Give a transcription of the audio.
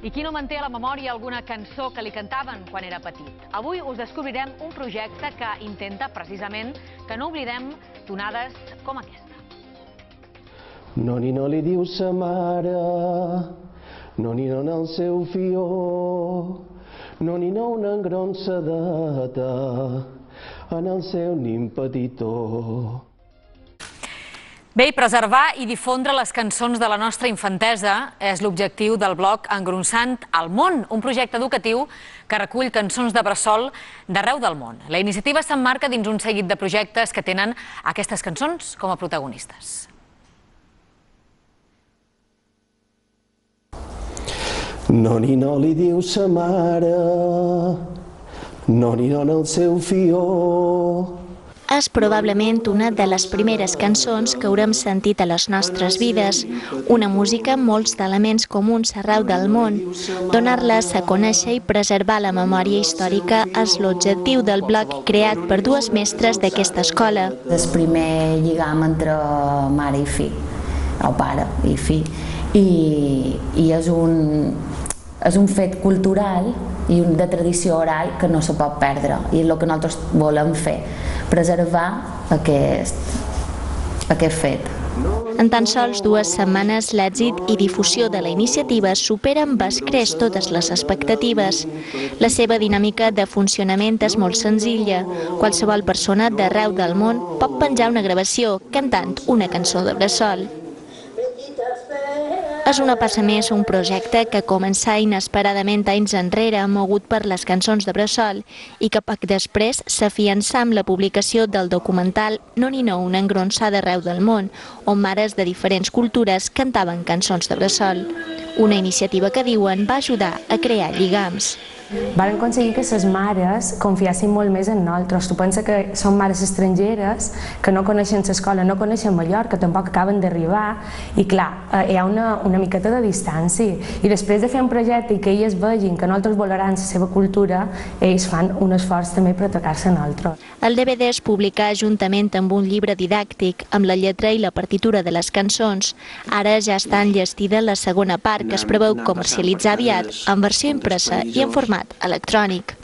I qui no manté a la memòria alguna cançó que li cantaven quan era petit? Avui us descobrirem un projecte que intenta precisament que no oblidem tonades com aquesta. Noni no li diu sa mare, noni no el seu fió, noni no una engronsadeta en el seu nin petitó. Bé, preservar i difondre les cançons de la nostra infantesa és l'objectiu del blog Engronsant el món, un projecte educatiu que recull cançons de bressol d'arreu del món. La iniciativa s'emmarca dins un seguit de projectes que tenen aquestes cançons com a protagonistes. Noni no li diu sa mare, noni no el seu fió. És probablement una de les primeres cançons que haurem sentit a les nostres vides, una música amb molts d'elements comuns arreu del món. Donar-les a conèixer i preservar la memòria històrica és l'objectiu del blog creat per dues mestres d'aquesta escola. És el primer lligam entre mare i fill, o pare i fill, i és un fet cultural i de tradició oral que no se pot perdre, i és el que nosaltres volem fer, preservar aquest fet. En tan sols 2 setmanes, l'èxit i difusió de la iniciativa superen amb escreix totes les expectatives. La seva dinàmica de funcionament és molt senzilla. Qualsevol persona d'arreu del món pot penjar una gravació cantant una cançó de bressol. És una passa més un projecte que començà inesperadament anys enrere, mogut per les cançons de bressol, i que poc després s'afiançà amb la publicació del documental Noni no, una engronsada arreu del món, on mares de diferents cultures cantaven cançons de bressol. Una iniciativa que diuen va ajudar a crear lligams. Vam aconseguir que les mares confiassin molt més en nosaltres. Tu pensa que són mares estrangeres que no coneixen l'escola, no coneixen Mallorca, tampoc acaben d'arribar, i clar, hi ha una miqueta de distància. I després de fer un projecte i que elles vegin que nosaltres valorem la seva cultura, ells fan un esforç també per atacar-se a nosaltres. El DVD es publicà juntament amb un llibre didàctic, amb la lletra i la partitura de les cançons. Ara ja està enllestida la segona part, que es preveu comercialitzar aviat en versió impresa i en format electrònic.